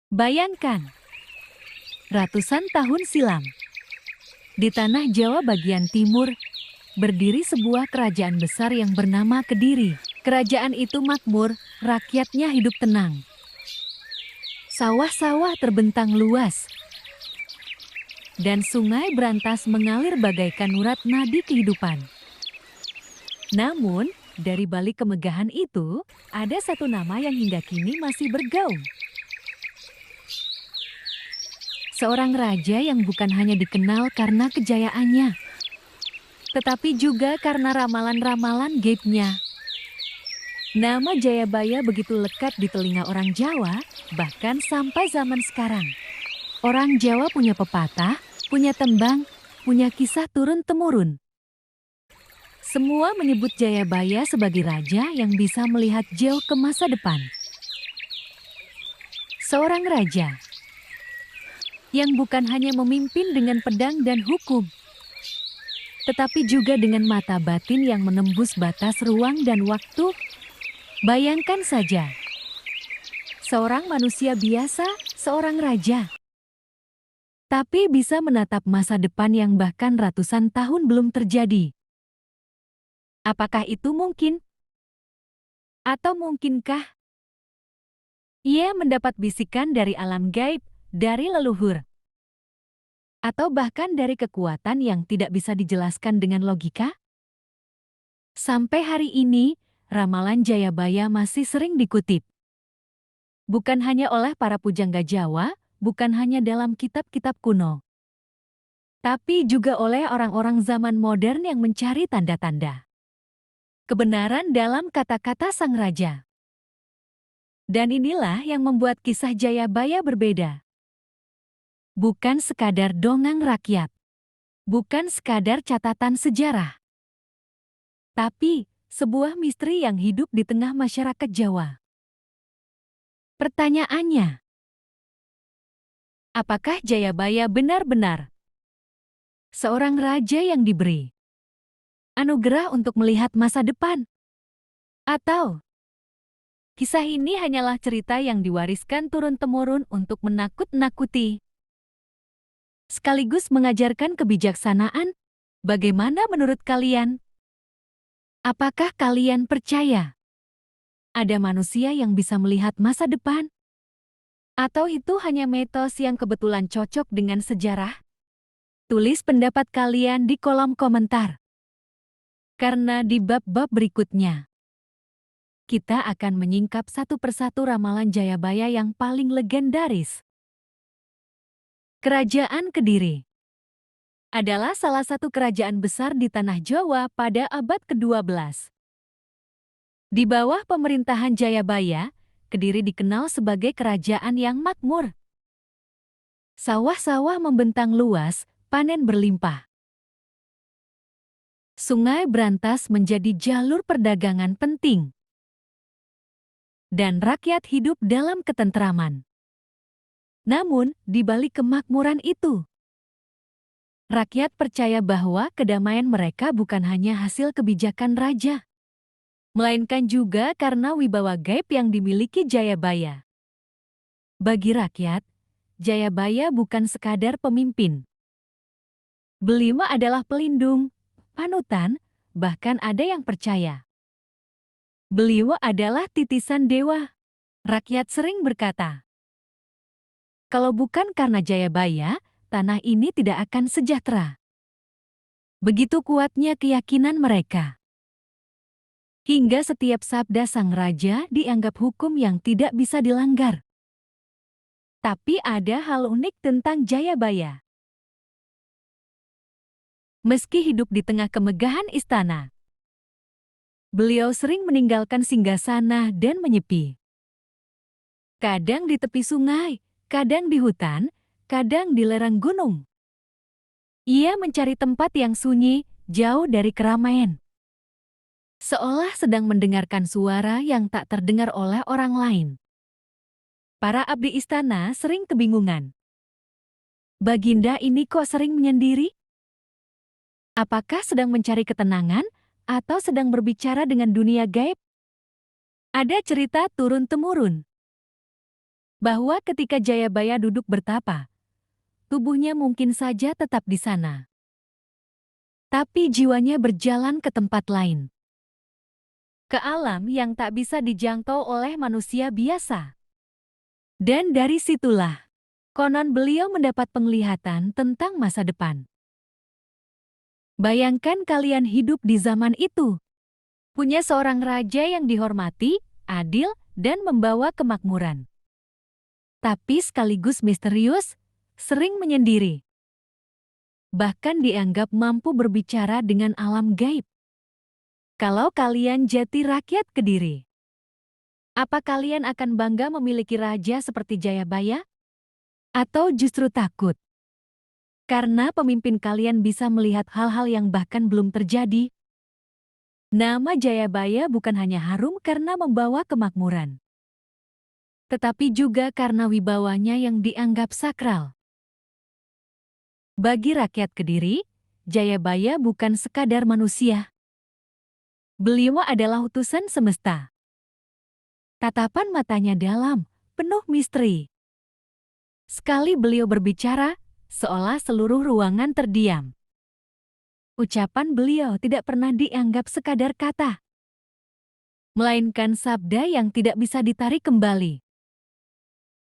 Bayangkan, ratusan tahun silam, di tanah Jawa bagian timur, berdiri sebuah kerajaan besar yang bernama Kediri. Kerajaan itu makmur, rakyatnya hidup tenang. Sawah-sawah terbentang luas, dan sungai berantas mengalir bagaikan urat nadi kehidupan. Namun, dari balik kemegahan itu, ada satu nama yang hingga kini masih bergaung. Seorang raja yang bukan hanya dikenal karena kejayaannya, tetapi juga karena ramalan-ramalan gaibnya. Nama Jayabaya begitu lekat di telinga orang Jawa, bahkan sampai zaman sekarang. Orang Jawa punya pepatah, punya tembang, punya kisah turun-temurun. Semua menyebut Jayabaya sebagai raja yang bisa melihat jauh ke masa depan. Seorang raja yang bukan hanya memimpin dengan pedang dan hukum, tetapi juga dengan mata batin yang menembus batas ruang dan waktu. Bayangkan saja, seorang manusia biasa, seorang raja, tapi bisa menatap masa depan yang bahkan ratusan tahun belum terjadi. Apakah itu mungkin? Atau mungkinkah ia mendapat bisikan dari alam gaib, dari leluhur, atau bahkan dari kekuatan yang tidak bisa dijelaskan dengan logika? Sampai hari ini, ramalan Jayabaya masih sering dikutip. Bukan hanya oleh para pujangga Jawa, bukan hanya dalam kitab-kitab kuno, tapi juga oleh orang-orang zaman modern yang mencari tanda-tanda kebenaran dalam kata-kata sang raja. Dan inilah yang membuat kisah Jayabaya berbeda. Bukan sekadar dongeng rakyat, bukan sekadar catatan sejarah, tapi sebuah misteri yang hidup di tengah masyarakat Jawa. Pertanyaannya, apakah Jayabaya benar-benar seorang raja yang diberi anugerah untuk melihat masa depan? Atau kisah ini hanyalah cerita yang diwariskan turun-temurun untuk menakut-nakuti, sekaligus mengajarkan kebijaksanaan? Bagaimana menurut kalian? Apakah kalian percaya ada manusia yang bisa melihat masa depan? Atau itu hanya mitos yang kebetulan cocok dengan sejarah? Tulis pendapat kalian di kolom komentar. Karena di bab-bab berikutnya, kita akan menyingkap satu persatu ramalan Jayabaya yang paling legendaris. Kerajaan Kediri adalah salah satu kerajaan besar di tanah Jawa pada abad ke-12. Di bawah pemerintahan Jayabaya, Kediri dikenal sebagai kerajaan yang makmur. Sawah-sawah membentang luas, panen berlimpah. Sungai berantas menjadi jalur perdagangan penting. Dan rakyat hidup dalam ketentraman. Namun, di balik kemakmuran itu, rakyat percaya bahwa kedamaian mereka bukan hanya hasil kebijakan raja, melainkan juga karena wibawa gaib yang dimiliki Jayabaya. Bagi rakyat, Jayabaya bukan sekadar pemimpin. Beliau adalah pelindung, panutan, bahkan ada yang percaya beliau adalah titisan dewa. Rakyat sering berkata, kalau bukan karena Jayabaya, tanah ini tidak akan sejahtera. Begitu kuatnya keyakinan mereka. Hingga setiap sabda sang raja dianggap hukum yang tidak bisa dilanggar. Tapi ada hal unik tentang Jayabaya. Meski hidup di tengah kemegahan istana, beliau sering meninggalkan singgasana dan menyepi. Kadang di tepi sungai, kadang di hutan, kadang di lereng gunung. Ia mencari tempat yang sunyi, jauh dari keramaian. Seolah sedang mendengarkan suara yang tak terdengar oleh orang lain. Para abdi istana sering kebingungan. Baginda ini kok sering menyendiri? Apakah sedang mencari ketenangan atau sedang berbicara dengan dunia gaib? Ada cerita turun-temurun bahwa ketika Jayabaya duduk bertapa, tubuhnya mungkin saja tetap di sana. Tapi jiwanya berjalan ke tempat lain. Ke alam yang tak bisa dijangkau oleh manusia biasa. Dan dari situlah, konon beliau mendapat penglihatan tentang masa depan. Bayangkan kalian hidup di zaman itu. Punya seorang raja yang dihormati, adil, dan membawa kemakmuran. Tapi sekaligus misterius, sering menyendiri. Bahkan dianggap mampu berbicara dengan alam gaib. Kalau kalian jati rakyat Kediri, apa kalian akan bangga memiliki raja seperti Jayabaya? Atau justru takut? Karena pemimpin kalian bisa melihat hal-hal yang bahkan belum terjadi. Nama Jayabaya bukan hanya harum karena membawa kemakmuran, tetapi juga karena wibawanya yang dianggap sakral. Bagi rakyat Kediri, Jayabaya bukan sekadar manusia. Beliau adalah utusan semesta. Tatapan matanya dalam, penuh misteri. Sekali beliau berbicara, seolah seluruh ruangan terdiam. Ucapan beliau tidak pernah dianggap sekadar kata, melainkan sabda yang tidak bisa ditarik kembali.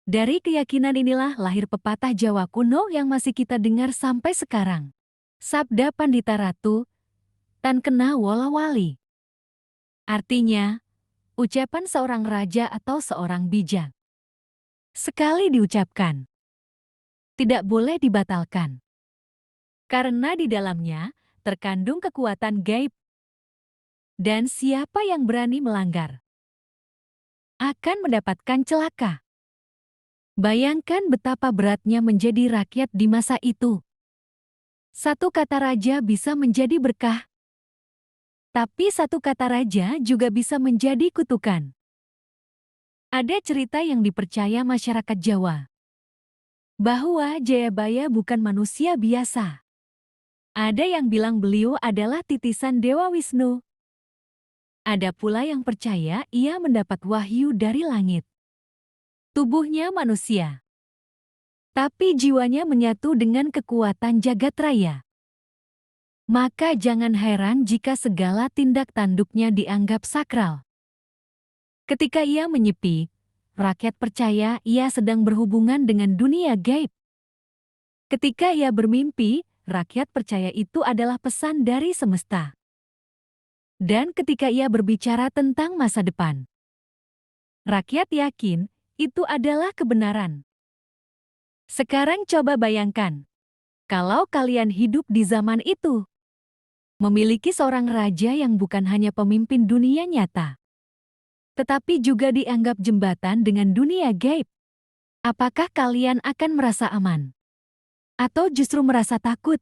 Dari keyakinan inilah lahir pepatah Jawa kuno yang masih kita dengar sampai sekarang. Sabda Pandita Ratu, tan kena wola wali. Artinya, ucapan seorang raja atau seorang bijak. Sekali diucapkan, tidak boleh dibatalkan. Karena di dalamnya terkandung kekuatan gaib. Dan siapa yang berani melanggar akan mendapatkan celaka. Bayangkan betapa beratnya menjadi rakyat di masa itu. Satu kata raja bisa menjadi berkah. Tapi satu kata raja juga bisa menjadi kutukan. Ada cerita yang dipercaya masyarakat Jawa, bahwa Jayabaya bukan manusia biasa. Ada yang bilang beliau adalah titisan Dewa Wisnu. Ada pula yang percaya ia mendapat wahyu dari langit. Tubuhnya manusia, tapi jiwanya menyatu dengan kekuatan jagat raya. Maka jangan heran jika segala tindak tanduknya dianggap sakral. Ketika ia menyepi, rakyat percaya ia sedang berhubungan dengan dunia gaib. Ketika ia bermimpi, rakyat percaya itu adalah pesan dari semesta. Dan ketika ia berbicara tentang masa depan, rakyat yakin itu adalah kebenaran. Sekarang coba bayangkan, kalau kalian hidup di zaman itu, memiliki seorang raja yang bukan hanya pemimpin dunia nyata, tetapi juga dianggap jembatan dengan dunia gaib. Apakah kalian akan merasa aman? Atau justru merasa takut?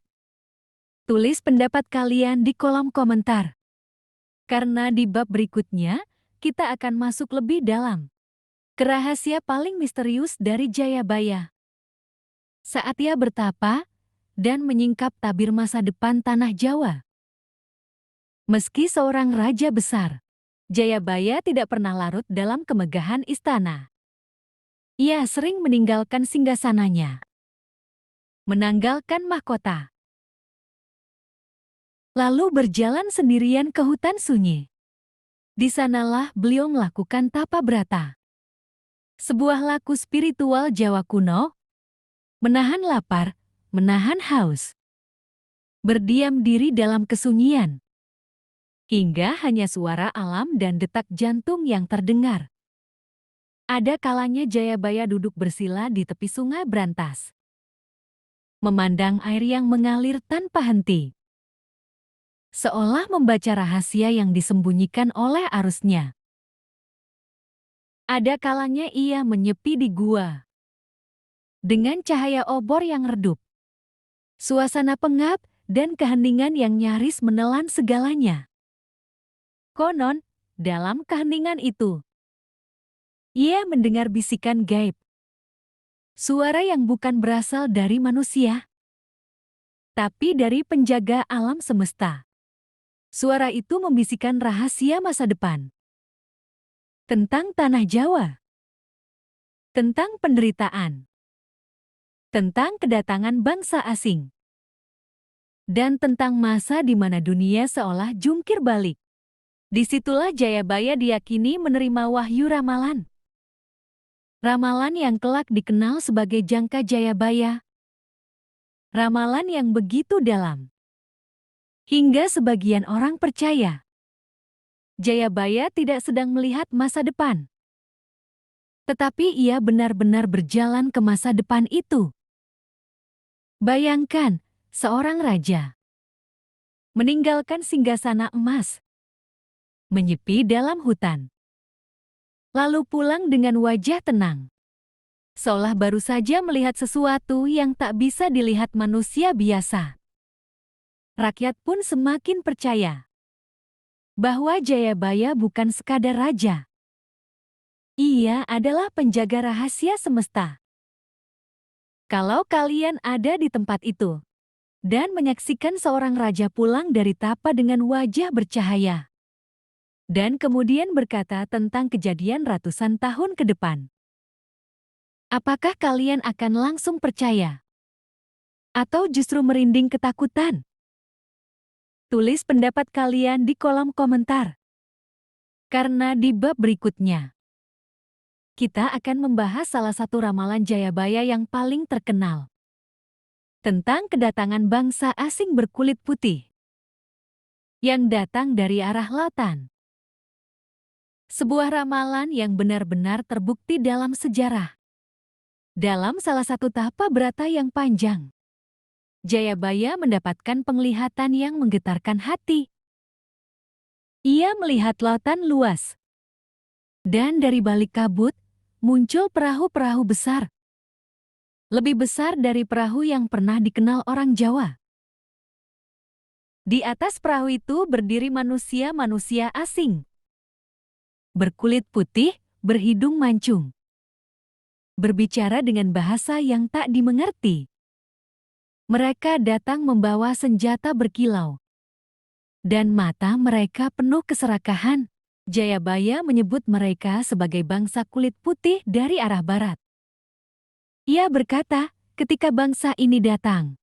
Tulis pendapat kalian di kolom komentar. Karena di bab berikutnya, kita akan masuk lebih dalam ke rahasia paling misterius dari Jayabaya. Saat ia bertapa dan menyingkap tabir masa depan tanah Jawa. Meski seorang raja besar, Jayabaya tidak pernah larut dalam kemegahan istana. Ia sering meninggalkan singgasananya, menanggalkan mahkota, lalu berjalan sendirian ke hutan sunyi. Di sanalah beliau melakukan tapa brata, sebuah laku spiritual Jawa kuno, menahan lapar, menahan haus, berdiam diri dalam kesunyian, hingga hanya suara alam dan detak jantung yang terdengar. Ada kalanya Jayabaya duduk bersila di tepi sungai Brantas, memandang air yang mengalir tanpa henti, seolah membaca rahasia yang disembunyikan oleh arusnya. Ada kalanya ia menyepi di gua, dengan cahaya obor yang redup, suasana pengap, dan keheningan yang nyaris menelan segalanya. Konon, dalam keheningan itu, ia mendengar bisikan gaib. Suara yang bukan berasal dari manusia, tapi dari penjaga alam semesta. Suara itu membisikkan rahasia masa depan tentang tanah Jawa. tentang penderitaan, tentang kedatangan bangsa asing, dan tentang masa di mana dunia seolah jungkir balik. Disitulah Jayabaya diyakini menerima wahyu ramalan. Ramalan yang kelak dikenal sebagai Jangka Jayabaya. Ramalan yang begitu dalam. Hingga sebagian orang percaya Jayabaya tidak sedang melihat masa depan. Tetapi ia benar-benar berjalan ke masa depan itu. Bayangkan, seorang raja meninggalkan singgasana emas, menyepi dalam hutan, lalu pulang dengan wajah tenang, seolah baru saja melihat sesuatu yang tak bisa dilihat manusia biasa. Rakyat pun semakin percaya bahwa Jayabaya bukan sekadar raja. Ia adalah penjaga rahasia semesta. Kalau kalian ada di tempat itu dan menyaksikan seorang raja pulang dari tapa dengan wajah bercahaya, dan kemudian berkata tentang kejadian ratusan tahun ke depan, apakah kalian akan langsung percaya? Atau justru merinding ketakutan? Tulis pendapat kalian di kolom komentar. Karena di bab berikutnya, kita akan membahas salah satu ramalan Jayabaya yang paling terkenal, tentang kedatangan bangsa asing berkulit putih yang datang dari arah lautan. Sebuah ramalan yang benar-benar terbukti dalam sejarah. Dalam salah satu tapa berata yang panjang, Jayabaya mendapatkan penglihatan yang menggetarkan hati. Ia melihat lautan luas, dan dari balik kabut muncul perahu-perahu besar, lebih besar dari perahu yang pernah dikenal orang Jawa. Di atas perahu itu berdiri manusia-manusia asing, berkulit putih, berhidung mancung, berbicara dengan bahasa yang tak dimengerti. Mereka datang membawa senjata berkilau, dan mata mereka penuh keserakahan. Jayabaya menyebut mereka sebagai bangsa kulit putih dari arah barat. Ia berkata, ketika bangsa ini datang,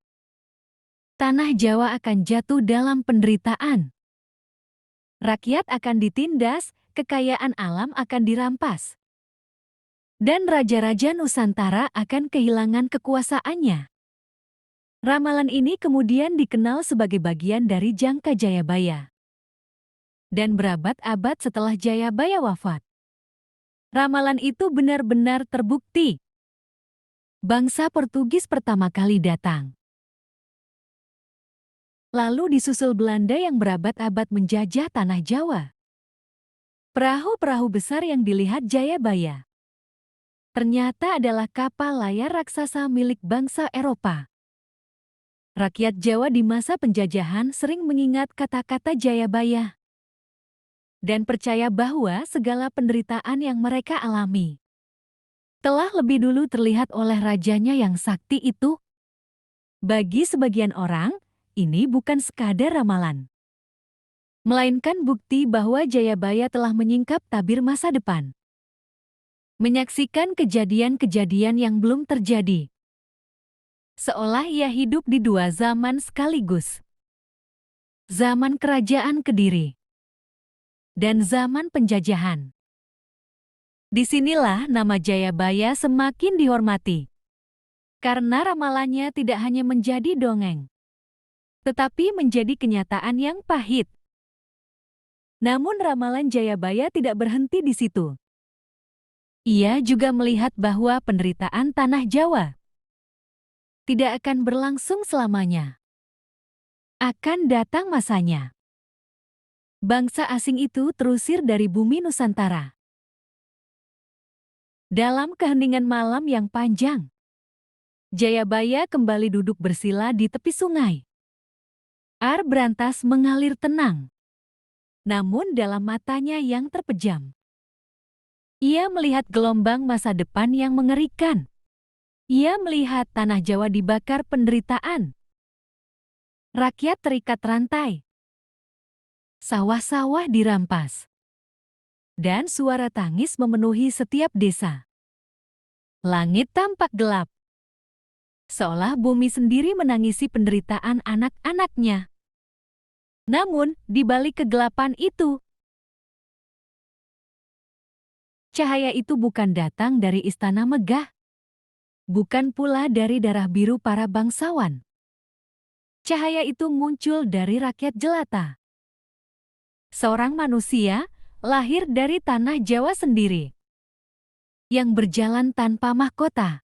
tanah Jawa akan jatuh dalam penderitaan. Rakyat akan ditindas, kekayaan alam akan dirampas, dan raja-raja Nusantara akan kehilangan kekuasaannya. Ramalan ini kemudian dikenal sebagai bagian dari Jangka Jayabaya. Dan berabad-abad setelah Jayabaya wafat, ramalan itu benar-benar terbukti. Bangsa Portugis pertama kali datang. Lalu disusul Belanda yang berabad-abad menjajah tanah Jawa. Perahu-perahu besar yang dilihat Jayabaya ternyata adalah kapal layar raksasa milik bangsa Eropa. Rakyat Jawa di masa penjajahan sering mengingat kata-kata Jayabaya dan percaya bahwa segala penderitaan yang mereka alami telah lebih dulu terlihat oleh rajanya yang sakti itu. Bagi sebagian orang, ini bukan sekadar ramalan, melainkan bukti bahwa Jayabaya telah menyingkap tabir masa depan, menyaksikan kejadian-kejadian yang belum terjadi, seolah ia hidup di dua zaman sekaligus. Zaman kerajaan Kediri dan zaman penjajahan. Disinilah nama Jayabaya semakin dihormati, karena ramalannya tidak hanya menjadi dongeng, tetapi menjadi kenyataan yang pahit. Namun ramalan Jayabaya tidak berhenti di situ. Ia juga melihat bahwa penderitaan tanah Jawa tidak akan berlangsung selamanya. Akan datang masanya bangsa asing itu terusir dari bumi Nusantara. Dalam keheningan malam yang panjang, Jayabaya kembali duduk bersila di tepi sungai. Air berantas mengalir tenang, namun dalam matanya yang terpejam, ia melihat gelombang masa depan yang mengerikan. Ia melihat tanah Jawa dibakar penderitaan. Rakyat terikat rantai. Sawah-sawah dirampas. Dan suara tangis memenuhi setiap desa. Langit tampak gelap, seolah bumi sendiri menangisi penderitaan anak-anaknya. Namun, di balik kegelapan itu, cahaya itu bukan datang dari istana megah, bukan pula dari darah biru para bangsawan. Cahaya itu muncul dari rakyat jelata. Seorang manusia lahir dari tanah Jawa sendiri, yang berjalan tanpa mahkota,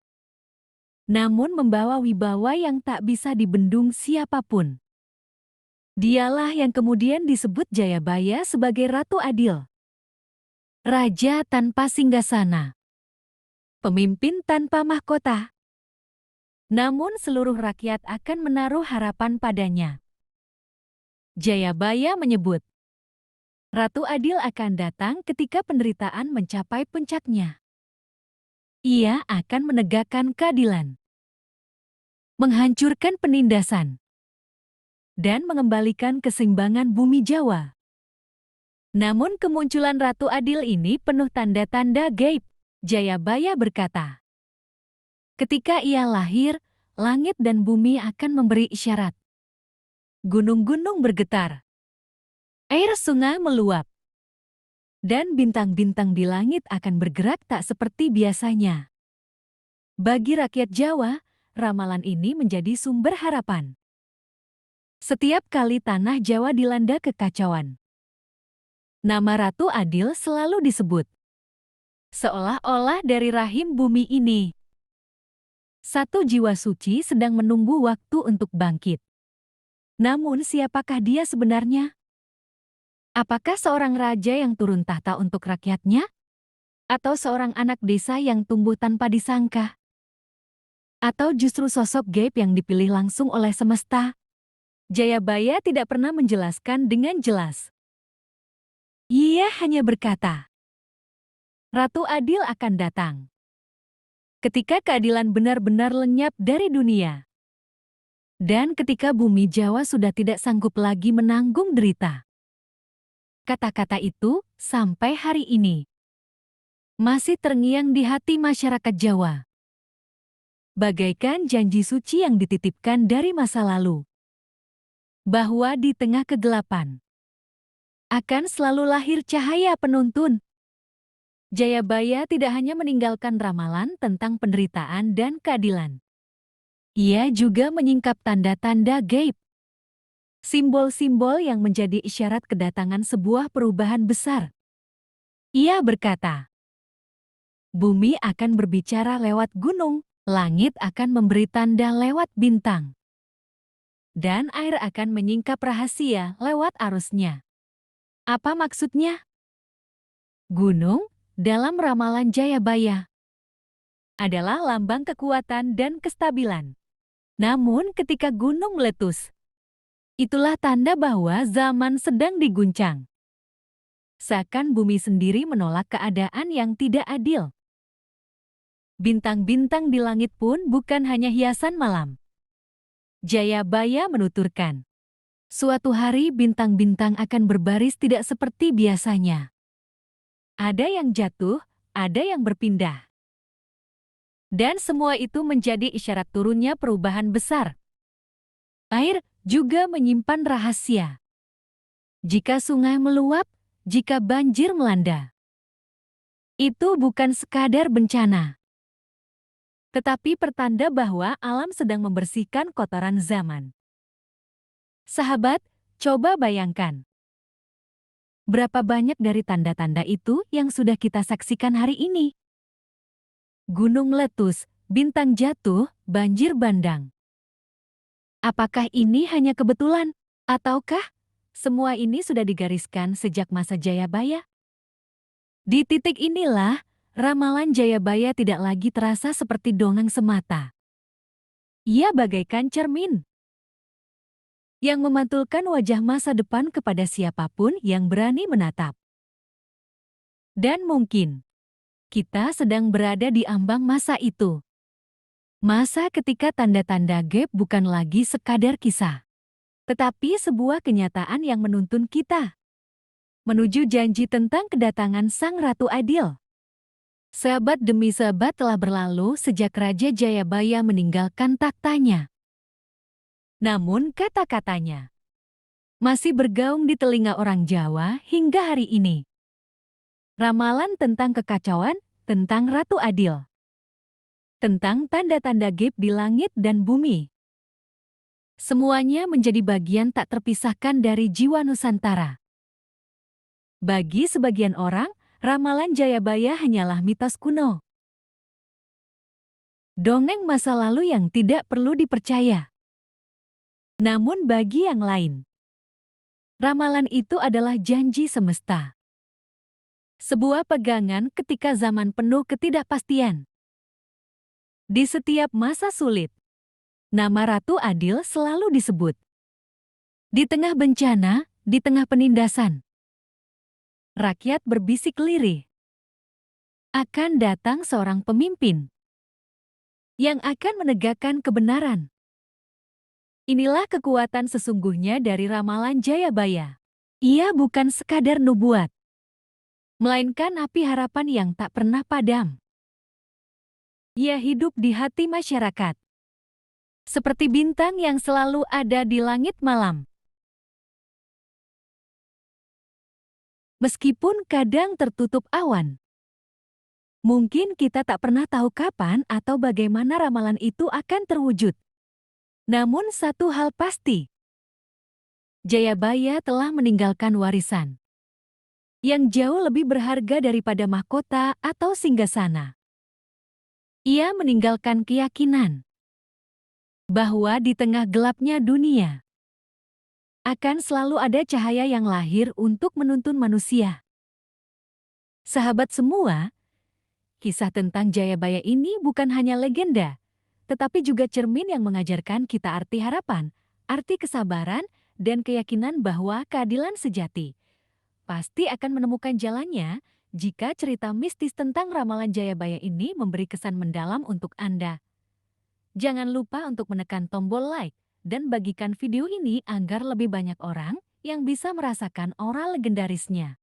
namun membawa wibawa yang tak bisa dibendung siapapun. Dialah yang kemudian disebut Jayabaya sebagai Ratu Adil. Raja tanpa singgasana, pemimpin tanpa mahkota. Namun seluruh rakyat akan menaruh harapan padanya. Jayabaya menyebut, Ratu Adil akan datang ketika penderitaan mencapai puncaknya. Ia akan menegakkan keadilan, menghancurkan penindasan, dan mengembalikan keseimbangan bumi Jawa. Namun kemunculan Ratu Adil ini penuh tanda-tanda gaib. Jayabaya berkata, ketika ia lahir, langit dan bumi akan memberi isyarat. Gunung-gunung bergetar, air sungai meluap, dan bintang-bintang di langit akan bergerak tak seperti biasanya. Bagi rakyat Jawa, ramalan ini menjadi sumber harapan. Setiap kali tanah Jawa dilanda kekacauan, nama Ratu Adil selalu disebut. Seolah-olah dari rahim bumi ini, satu jiwa suci sedang menunggu waktu untuk bangkit. Namun siapakah dia sebenarnya? Apakah seorang raja yang turun tahta untuk rakyatnya? Atau seorang anak desa yang tumbuh tanpa disangka? Atau justru sosok gaib yang dipilih langsung oleh semesta? Jayabaya tidak pernah menjelaskan dengan jelas. Ia hanya berkata, Ratu Adil akan datang ketika keadilan benar-benar lenyap dari dunia. Dan ketika bumi Jawa sudah tidak sanggup lagi menanggung derita. Kata-kata itu, sampai hari ini, masih terngiang di hati masyarakat Jawa. Bagaikan janji suci yang dititipkan dari masa lalu. Bahwa di tengah kegelapan, akan selalu lahir cahaya penuntun. Jayabaya tidak hanya meninggalkan ramalan tentang penderitaan dan keadilan. Ia juga menyingkap tanda-tanda gaib. Simbol-simbol yang menjadi isyarat kedatangan sebuah perubahan besar. Ia berkata, bumi akan berbicara lewat gunung, langit akan memberi tanda lewat bintang, dan air akan menyingkap rahasia lewat arusnya. Apa maksudnya? Gunung, dalam ramalan Jayabaya, adalah lambang kekuatan dan kestabilan. Namun ketika gunung meletus, itulah tanda bahwa zaman sedang diguncang. Seakan bumi sendiri menolak keadaan yang tidak adil. Bintang-bintang di langit pun bukan hanya hiasan malam. Jayabaya menuturkan, suatu hari bintang-bintang akan berbaris tidak seperti biasanya. Ada yang jatuh, ada yang berpindah. Dan semua itu menjadi isyarat turunnya perubahan besar. Air juga menyimpan rahasia. Jika sungai meluap, jika banjir melanda, itu bukan sekadar bencana, tetapi pertanda bahwa alam sedang membersihkan kotoran zaman. Sahabat, coba bayangkan. Berapa banyak dari tanda-tanda itu yang sudah kita saksikan hari ini? Gunung meletus, bintang jatuh, banjir bandang. Apakah ini hanya kebetulan? Ataukah semua ini sudah digariskan sejak masa Jayabaya? Di titik inilah, ramalan Jayabaya tidak lagi terasa seperti dongeng semata. Ia bagaikan cermin yang memantulkan wajah masa depan kepada siapapun yang berani menatap. Dan mungkin kita sedang berada di ambang masa itu. Masa ketika tanda-tanda gaib bukan lagi sekadar kisah, tetapi sebuah kenyataan yang menuntun kita menuju janji tentang kedatangan Sang Ratu Adil. Sahabat demi sahabat telah berlalu sejak Raja Jayabaya meninggalkan taktanya. Namun kata-katanya masih bergaung di telinga orang Jawa hingga hari ini. Ramalan tentang kekacauan, tentang Ratu Adil, tentang tanda-tanda gaib di langit dan bumi. Semuanya menjadi bagian tak terpisahkan dari jiwa Nusantara. Bagi sebagian orang, ramalan Jayabaya hanyalah mitos kuno. Dongeng masa lalu yang tidak perlu dipercaya. Namun bagi yang lain, ramalan itu adalah janji semesta. Sebuah pegangan ketika zaman penuh ketidakpastian. Di setiap masa sulit, nama Ratu Adil selalu disebut. Di tengah bencana, di tengah penindasan, rakyat berbisik lirih. Akan datang seorang pemimpin yang akan menegakkan kebenaran. Inilah kekuatan sesungguhnya dari ramalan Jayabaya. Ia bukan sekadar nubuat, melainkan api harapan yang tak pernah padam. Ia hidup di hati masyarakat, seperti bintang yang selalu ada di langit malam. Meskipun kadang tertutup awan, mungkin kita tak pernah tahu kapan atau bagaimana ramalan itu akan terwujud. Namun satu hal pasti, Jayabaya telah meninggalkan warisan yang jauh lebih berharga daripada mahkota atau singgasana. Ia meninggalkan keyakinan bahwa di tengah gelapnya dunia akan selalu ada cahaya yang lahir untuk menuntun manusia. Sahabat semua, kisah tentang Jayabaya ini bukan hanya legenda, tetapi juga cermin yang mengajarkan kita arti harapan, arti kesabaran, dan keyakinan bahwa keadilan sejati pasti akan menemukan jalannya jika cerita mistis tentang ramalan Jayabaya ini memberi kesan mendalam untuk Anda. Jangan lupa untuk menekan tombol like dan bagikan video ini agar lebih banyak orang yang bisa merasakan aura legendarisnya.